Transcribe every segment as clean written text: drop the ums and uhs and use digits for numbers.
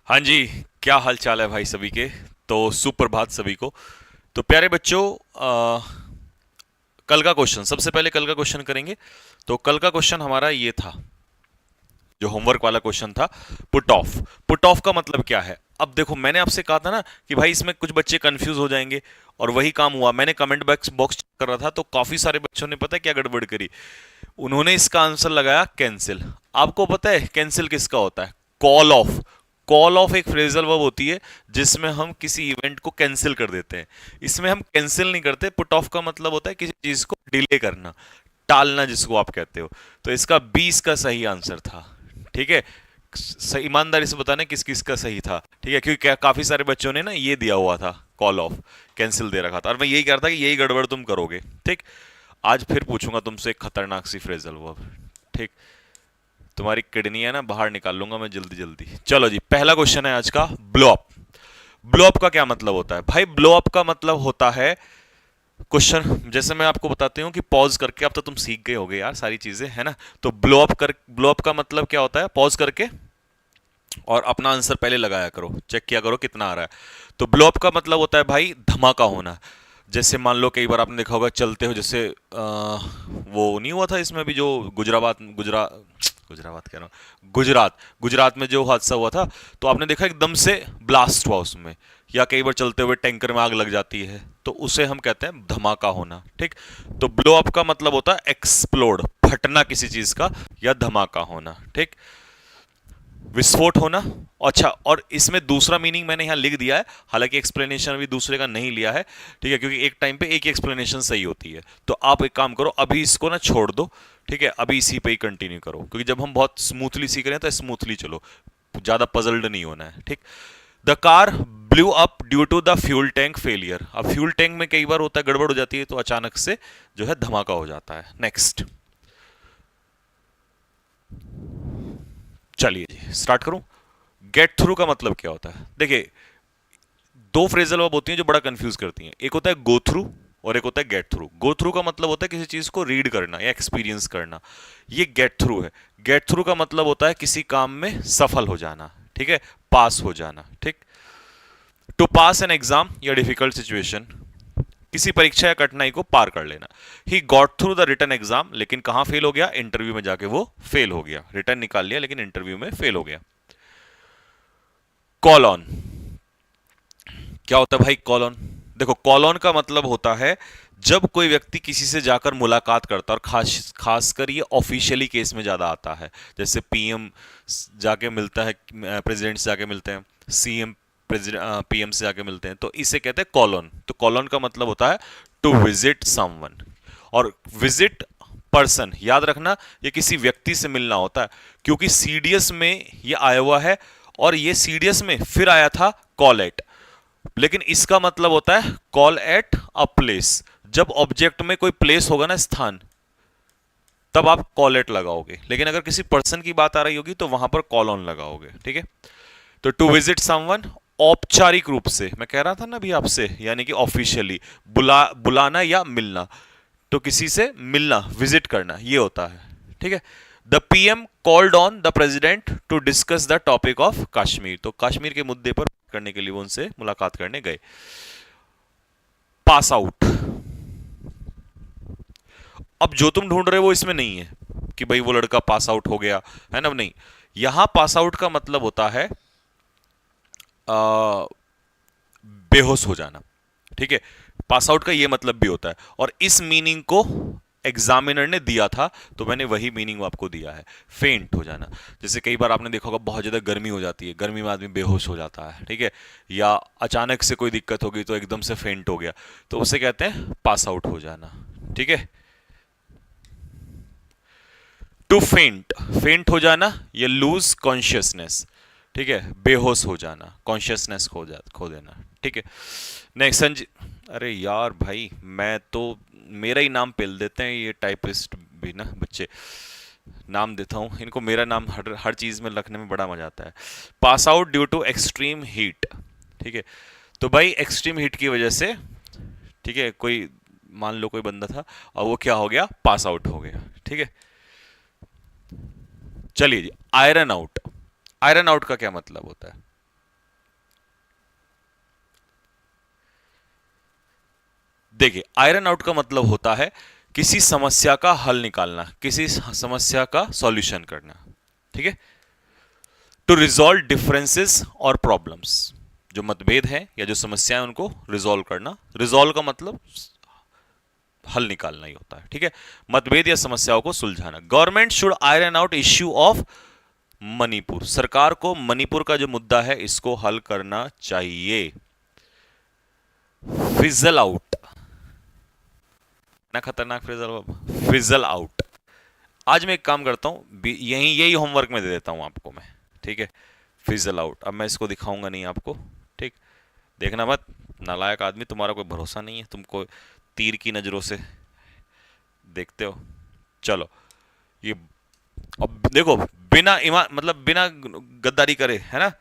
हाँ जी। क्या हाल चाल है भाई सभी के। तो सुप्रभात सभी को। तो प्यारे बच्चों, कल का क्वेश्चन, सबसे पहले कल का क्वेश्चन करेंगे। तो कल का क्वेश्चन हमारा ये था, जो होमवर्क वाला क्वेश्चन था, पुट ऑफ। पुट ऑफ का मतलब क्या है? अब देखो, मैंने आपसे कहा था ना कि भाई इसमें कुछ बच्चे कंफ्यूज हो जाएंगे, और वही काम हुआ। मैंने कमेंट बॉक्स बॉक्स चेक कर रहा था, तो काफी सारे बच्चों ने पता है क्या गड़बड़ करी। उन्होंने इसका आंसर लगाया कैंसिल। आपको पता है कैंसिल किसका होता है? Call of. कॉल ऑफ एक फ्रेजल वर्ब होती है जिसमें हम किसी इवेंट को कैंसिल कर देते हैं। इसमें हम कैंसिल नहीं करते। पुट ऑफ का मतलब होता है किसी चीज को डिले करना, टालना, जिसको आप कहते हो। तो इसका 20 का सही आंसर था। ठीक है। सही, ईमानदारी से बताना किस किस का सही था। ठीक है, क्योंकि काफी सारे बच्चों ने ना ये दिया हुआ था, कॉल ऑफ, कैंसिल दे रखा था, और मैं यही कह रहा था कि यही गड़बड़ तुम करोगे। ठीक। आज फिर पूछूंगा तुमसे एक खतरनाक सी फ्रेजल वर्ब। ठीक। तुम्हारी किडनी है ना, बाहर निकाल लूंगा मैं जल्दी जल्दी। चलो जी, पहला क्वेश्चन है आज का, ब्लो अप। ब्लो अप का क्या मतलब होता है भाई? ब्लो अप का मतलब होता है, क्वेश्चन जैसे मैं आपको बताती हूँ कि पॉज करके, अब तो तुम सीख गए होगे यार सारी चीजें, है ना। तो ब्लो अप का मतलब क्या होता है? पॉज करके और अपना आंसर पहले लगाया करो, चेक किया करो कितना आ रहा है। तो ब्लो अप का मतलब होता है भाई धमाका होना। जैसे मान लो कई बार आपने देखा होगा चलते हो, जैसे वो नहीं हुआ था इसमें भी, जो गुजरात कह रहा हूँ, गुजरात गुजरात में जो हादसा हुआ था, तो आपने देखा एकदम से ब्लास्ट हुआ उसमें। या कई बार चलते हुए टैंकर में आग लग जाती है, तो उसे हम कहते हैं धमाका होना। ठीक। तो ब्लो अप का मतलब होता है एक्सप्लोड, फटना किसी चीज का, या धमाका होना। ठीक। विस्फोट होना। अच्छा, और इसमें दूसरा मीनिंग मैंने यहां लिख दिया है, हालांकि एक्सप्लेनेशन अभी दूसरे का नहीं लिया है। ठीक है, क्योंकि एक टाइम पे एक ही एक्सप्लेनेशन सही होती है। तो आप एक काम करो, अभी इसको ना छोड़ दो। ठीक है, अभी इसी पे ही कंटिन्यू करो, क्योंकि जब हम बहुत स्मूथली सीख रहे हैं तो स्मूथली चलो, ज्यादा पजल्ड नहीं होना है। ठीक। The car blew up due to the fuel tank failure. अब फ्यूल टैंक में कई बार होता है गड़बड़ हो जाती है, तो अचानक से जो है धमाका हो जाता है। नेक्स्ट, चलिए जी स्टार्ट करूं। गेट थ्रू का मतलब क्या होता है? देखिए, दो फ्रेजल वर्ब होती हैं जो बड़ा कंफ्यूज करती हैं। एक होता है गो थ्रू, और एक होता है गेट थ्रू। गो थ्रू का मतलब होता है किसी चीज को रीड करना या एक्सपीरियंस करना। ये गेट थ्रू है। गेट थ्रू का मतलब होता है किसी काम में सफल हो जाना। ठीक है, पास हो जाना। ठीक। टू पास एन एग्जाम या डिफिकल्ट सिचुएशन, किसी परीक्षा या कठिनाई को पार कर लेना। He got through the written exam, लेकिन कहां फेल हो गया? इंटरव्यू में जाके वो फेल हो गया। रिटर्न निकाल लिया लेकिन इंटरव्यू में फेल हो गया। कॉल ऑन, क्या होता है भाई कॉल ऑन? देखो, कॉल ऑन का मतलब होता है जब कोई व्यक्ति किसी से जाकर मुलाकात करता है, और खासकर ये ऑफिशियली केस में ज्यादा आता है। जैसे पीएम जाके मिलता है, प्रेसिडेंट से जाके मिलते हैं, सीएम प्रेसिडेंट पीएम से जाके मिलते हैं, तो इसे कहते हैं कॉल ऑन। तो कॉल ऑन का मतलब होता है टू विजिट समवन। और विजिट पर्सन, याद रखना, ये किसी व्यक्ति से मिलना होता है, क्योंकि सीडीएस में ये आया हुआ है, और ये सीडीएस में फिर आया था कॉल एट। लेकिन इसका मतलब होता है कॉल एट अ प्लेस। जब ऑब्जेक्ट में कोई प्लेस होगा ना, स्थान, तब आप कॉल एट लगाओगे। लेकिन अगर किसी पर्सन की बात आ रही होगी तो वहां पर कॉल ऑन लगाओगे। ठीक है। तो टू विजिट समवन, औपचारिक रूप से, मैं कह रहा था ना अभी आपसे, यानी कि ऑफिशियली बुलाना या मिलना। तो किसी से मिलना, विजिट करना, ये होता है। ठीक है। The PM called on the president to discuss the topic of Kashmir. तो कश्मीर के मुद्दे पर करने के लिए वो उनसे मुलाकात करने गए। पास आउट, अब जो तुम ढूंढ रहे हो वो इसमें नहीं है कि भाई वो लड़का पास आउट हो गया, है ना, नहीं। यहां पास आउट का मतलब होता है आ, बेहोश हो जाना। ठीक है। पास आउट का ये मतलब भी होता है, और इस मीनिंग को एग्जामिनर ने दिया था, तो मैंने वही मीनिंग आपको दिया है, फेंट हो जाना। जैसे कई बार आपने देखा होगा बहुत ज्यादा गर्मी हो जाती है, गर्मी में आदमी बेहोश हो जाता है। ठीक है। या अचानक से कोई दिक्कत हो गई तो एकदम से फेंट हो गया, तो उसे कहते हैं पास आउट हो जाना। ठीक है। टू फेंट, फेंट हो जाना, ये लूज कॉन्शियसनेस। ठीक है, बेहोश हो जाना, कॉन्शियसनेस खो देना। ठीक है। नेक्स्ट संजय, अरे यार भाई, मैं तो मेरा ही नाम पेल देते हैं ये टाइपिस्ट भी ना बच्चे। नाम देता हूँ इनको, मेरा नाम हर हर चीज में रखने में बड़ा मजा आता है। Pass out due to extreme heat. ठीक है। तो भाई एक्सट्रीम हीट की वजह से, ठीक है, कोई, मान लो कोई बंदा था और वो क्या हो गया? पास आउट हो गया। ठीक है। चलिए जी, आयरन आउट। आयरन आउट का क्या मतलब होता है? देखिए आयरन आउट का मतलब होता है किसी समस्या का हल निकालना, किसी समस्या का सॉल्यूशन करना, ठीक है। टू रिजॉल्व डिफरेंसेस और प्रॉब्लम्स, जो मतभेद हैं या जो समस्याएं उनको रिजॉल्व करना। रिजॉल्व का मतलब हल निकालना ही होता है, ठीक है। मतभेद या समस्याओं को सुलझाना। Government should iron out issue of Manipur, सरकार को मणिपुर का जो मुद्दा है इसको हल करना चाहिए। फिजल आउट, ना खतरनाक फ्रेजल, फिजल आउट। आज मैं एक काम करता हूं, यही होमवर्क में दे देता हूं आपको मैं, ठीक है। फिजल आउट, अब मैं इसको दिखाऊंगा नहीं आपको, ठीक। देखना मत, नालायक आदमी, तुम्हारा कोई भरोसा नहीं है, तुमको तीर की नजरों से देखते हो। चलो ये अब देखो, बिना ईमान मतलब बिना गद्दारी करे, है ना,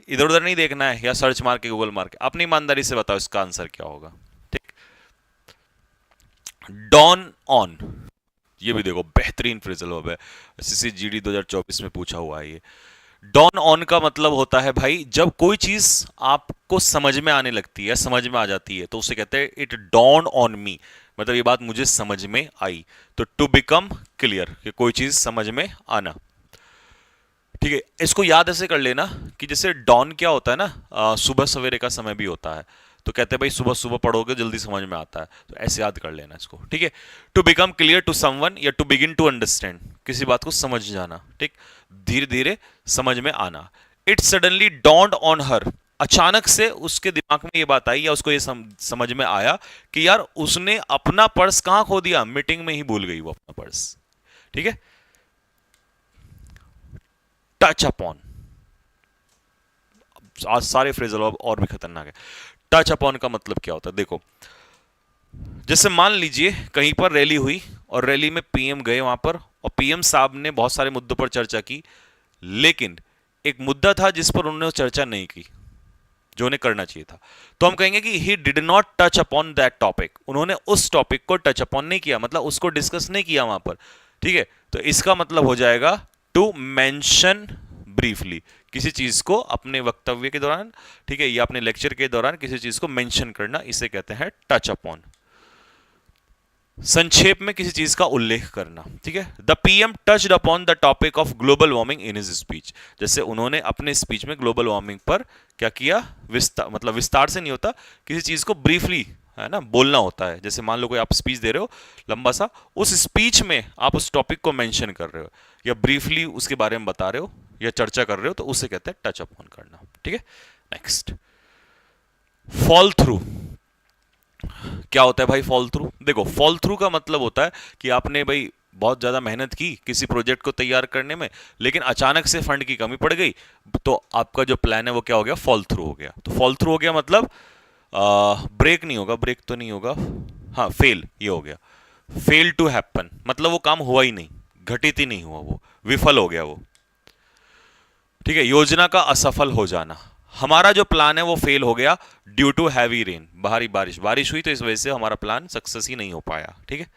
इधर उधर नहीं देखना है या सर्च मार के गूगल मार के, अपनी ईमानदारी से बताओ इसका आंसर क्या होगा, ठीक। डॉन ऑन, ये भी देखो बेहतरीन फ्रेजल वर्ब है, सीसीजीडी 2024 में पूछा हुआ है ये। डॉन ऑन का मतलब होता है भाई जब कोई चीज आपको समझ में आने लगती है, समझ में आ जाती है, तो उसे कहते हैं इट डॉन ऑन मी, मतलब ये बात मुझे समझ में आई। तो टू बिकम क्लियर, कि कोई चीज समझ में आना, ठीक है। इसको याद ऐसे कर लेना कि जैसे डॉन क्या होता है ना, सुबह सवेरे का समय भी होता है, तो कहते हैं भाई सुबह सुबह पढ़ोगे जल्दी समझ में आता है, तो ऐसे याद कर लेना इसको, ठीक है। To become clear to someone या टू बिगिन टू अंडरस्टैंड, किसी बात को समझ जाना, ठीक, धीरे धीरे समझ में आना। It suddenly dawned on her, अचानक से उसके दिमाग में ये बात आई या उसको ये समझ में आया कि यार उसने अपना पर्स कहां खो दिया, मीटिंग में ही भूल गई वो अपना पर्स, ठीक है। टच अपॉन, आज सारे फ्रेजल और भी खतरनाक है। टच अपॉन का मतलब क्या होता है, देखो जैसे मान लीजिए कहीं पर रैली हुई और रैली में पीएम गए वहां पर, और पीएम साहब ने बहुत सारे मुद्दों पर चर्चा की, लेकिन एक मुद्दा था जिस पर उन्होंने चर्चा नहीं की जो उन्हें करना चाहिए था, तो हम कहेंगे कि he did not touch upon that topic, उन्होंने उस टॉपिक को टच अपॉन नहीं किया, मतलब उसको डिस्कस नहीं किया वहां पर, ठीक है। तो इसका मतलब हो जाएगा टू मेंशन ब्रीफली, किसी चीज को अपने वक्तव्य के दौरान, ठीक है, या अपने लेक्चर के दौरान किसी चीज को मेंशन करना, इसे कहते हैं टच अपॉन। संक्षेप में किसी चीज का उल्लेख करना, ठीक है। The PM touched upon the topic of global warming in his speech, जैसे उन्होंने अपने स्पीच में ग्लोबल वार्मिंग पर क्या किया, विस्तार, मतलब विस्तार से नहीं होता, किसी चीज को ब्रीफली, है ना, बोलना होता है। जैसे मान लो कोई आप स्पीच दे रहे हो लंबा सा, उस स्पीच में आप उस टॉपिक को मेंशन कर रहे हो या ब्रीफली उसके बारे में बता रहे हो या चर्चा कर रहे हो, तो उसे कहते हैं टच अपॉन करना, ठीक है। नेक्स्ट, फॉल थ्रू, क्या होता है भाई फॉल थ्रू, देखो फॉल थ्रू का मतलब होता है कि आपने भाई बहुत ज्यादा मेहनत की किसी प्रोजेक्ट को तैयार करने में, लेकिन अचानक से फंड की कमी पड़ गई, तो आपका जो प्लान है वो क्या हो गया, फॉल थ्रू हो गया। तो फॉल थ्रू हो गया मतलब ब्रेक नहीं होगा, ब्रेक तो नहीं होगा, हाँ फेल, ये हो गया। फेल टू हैपन मतलब वो काम हुआ ही नहीं, घटित ही नहीं हुआ, वो विफल हो गया वो, ठीक है। योजना का असफल हो जाना, हमारा जो प्लान है वो फेल हो गया ड्यू टू हैवी रेन, भारी बारिश हुई तो इस वजह से हमारा प्लान सक्सेस ही नहीं हो पाया, ठीक है।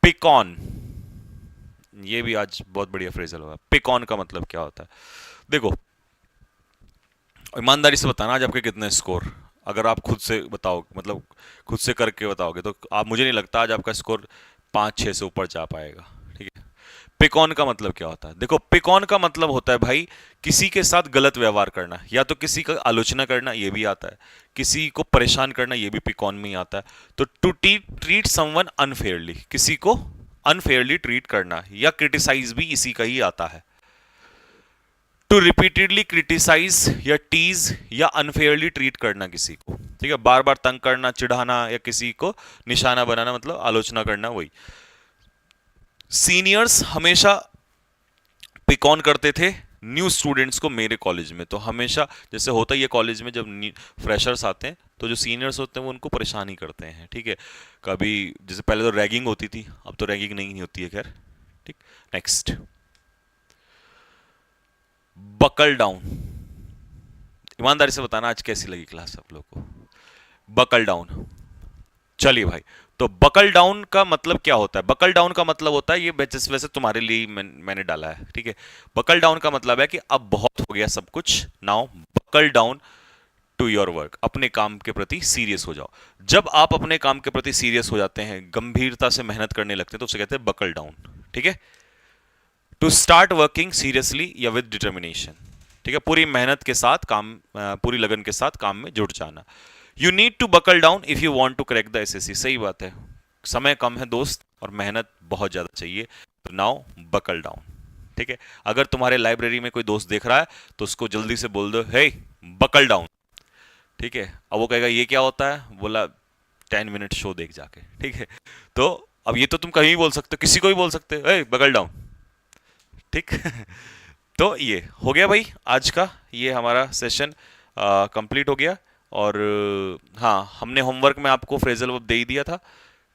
पिक ऑन, ये भी आज बहुत बढ़िया फ्रेजल होगा। पिक ऑन का मतलब क्या होता है, देखो ईमानदारी से बताना आज आपके कितने स्कोर, अगर आप खुद से बताओ, मतलब खुद से करके बताओगे, तो आप, मुझे नहीं लगता आज आपका स्कोर 5-6 से ऊपर जा पाएगा, ठीक है। पिक ऑन का मतलब क्या होता है, देखो पिक ऑन का मतलब होता है भाई किसी के साथ गलत व्यवहार करना, या तो किसी का आलोचना करना, ये भी आता है, किसी को परेशान करना, ये भी पिक ऑन में ही आता है। तो टू ट्रीट समवन अनफेयरली, किसी को अनफेयरली ट्रीट करना, या क्रिटिसाइज भी इसी का ही आता है। टू रिपीटेडली क्रिटिसाइज या टीज या अनफेयरली ट्रीट करना किसी को, ठीक है, बार बार तंग करना, चिढ़ाना या किसी को निशाना बनाना, मतलब आलोचना करना, वही। सीनियर्स हमेशा पिक ऑन करते थे न्यू स्टूडेंट्स को मेरे कॉलेज में, तो हमेशा जैसे होता ही है कॉलेज में, जब फ्रेशर्स आते हैं तो जो सीनियर्स होते हैं वो उनको परेशान ही करते हैं, ठीक है। कभी जैसे पहले तो रैगिंग होती थी, अब तो रैगिंग नहीं होती है, खैर, ठीक। नेक्स्ट, बकल डाउन, ईमानदारी से बताना आज कैसी लगी क्लास आप लोग को। बकल डाउन, चलिए भाई, तो बकल डाउन का मतलब क्या होता है, बकल डाउन का मतलब होता है, ये वैसे तुम्हारे लिए मैंने डाला है, ठीक है। बकल डाउन का मतलब है कि अब बहुत हो गया सब कुछ, now buckle down to your work, अपने काम के प्रति सीरियस हो जाओ। जब आप अपने काम के प्रति सीरियस हो जाते हैं, गंभीरता से मेहनत करने लगते हैं, तो उसे कहते हैं बकल डाउन। ठीक है, टू स्टार्ट वर्किंग सीरियसली या विद डिटर्मिनेशन। ठीक है, पूरी मेहनत के साथ काम, पूरी लगन के साथ काम में जुट जाना। You need to buckle down if you want to crack the SSC. सही बात है, समय कम है दोस्त और मेहनत बहुत ज्यादा चाहिए, तो नाउ बकल डाउन। ठीक है, अगर तुम्हारे लाइब्रेरी में कोई दोस्त देख रहा है तो उसको जल्दी से बोल दो, हे बकल डाउन। ठीक है, अब वो कहेगा ये क्या होता है, बोला 10 मिनट शो देख जाके। ठीक है, तो अब ये तो तुम कहीं भी बोल सकते हो, किसी को भी बोल सकते हो, हे बकल डाउन। ठीक तो ये हो गया भाई आज का, ये हमारा सेशन कंप्लीट हो गया। और हाँ, हमने होमवर्क में आपको फ्रेजल वर्ब दे ही दिया था।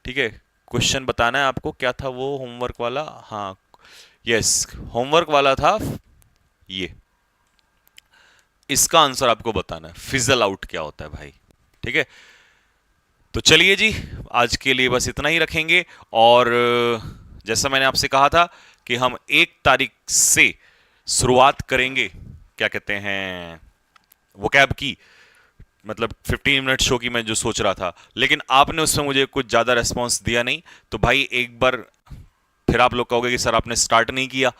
ठीक है, क्वेश्चन बताना है आपको, क्या था वो होमवर्क वाला, हाँ यस, होमवर्क वाला था ये, इसका आंसर आपको बताना है, फिजल आउट क्या होता है भाई। ठीक है, तो चलिए जी, आज के लिए बस इतना ही रखेंगे। और जैसा मैंने आपसे कहा था कि हम 1 तारीख से शुरुआत करेंगे, क्या कहते हैं, वोकैब की, मतलब 15 मिनट शो की मैं जो सोच रहा था, लेकिन आपने उसमें मुझे कुछ ज़्यादा रेस्पॉन्स दिया नहीं, तो भाई एक बार फिर आप लोग कहोगे कि सर आपने स्टार्ट नहीं किया।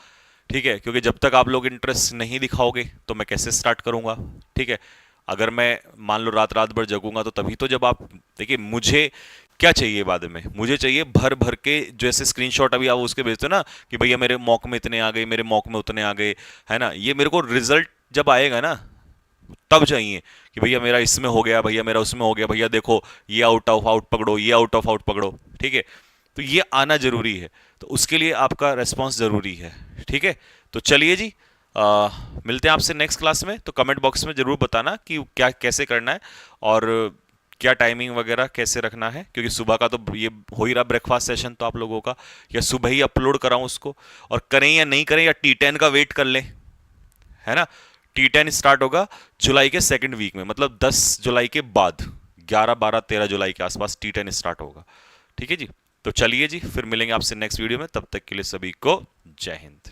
ठीक है, क्योंकि जब तक आप लोग इंटरेस्ट नहीं दिखाओगे तो मैं कैसे स्टार्ट करूंगा। ठीक है, अगर मैं मान लो रात रात भर जगूंगा तो तभी तो, जब आप देखिए, मुझे क्या चाहिए बाद में, मुझे चाहिए भर भर के, जैसे स्क्रीनशॉट अभी आप उसके भेजते हो ना कि भैया मेरे मॉक में इतने आ गए, मेरे मॉक में उतने आ गए, है ना, ये मेरे को रिजल्ट जब आएगा ना तब चाहिए कि भैया मेरा इसमें हो गया, भैया मेरा उसमें हो गया, भैया देखो ये आउट ऑफ आउट पकड़ो, ये आउट ऑफ आउट पकड़ो। ठीक है, तो ये आना जरूरी है, तो उसके लिए आपका रेस्पॉन्स जरूरी है। ठीक है, तो चलिए जी, मिलते हैं आपसे नेक्स्ट क्लास में। तो कमेंट बॉक्स में जरूर बताना कि क्या कैसे करना है और क्या टाइमिंग वगैरह कैसे रखना है, क्योंकि सुबह का तो ये हो ही रहा ब्रेकफास्ट सेशन तो आप लोगों का, या सुबह ही अपलोड कराऊं उसको, और करें या नहीं करें, या T10 का वेट कर लें, है ना। T10 स्टार्ट होगा जुलाई के 2nd वीक में, मतलब 10 जुलाई के बाद, 11, 12, 13 जुलाई के आसपास T10 स्टार्ट होगा। ठीक है जी, तो चलिए जी, फिर मिलेंगे आपसे नेक्स्ट वीडियो में, तब तक के लिए सभी को जय हिंद।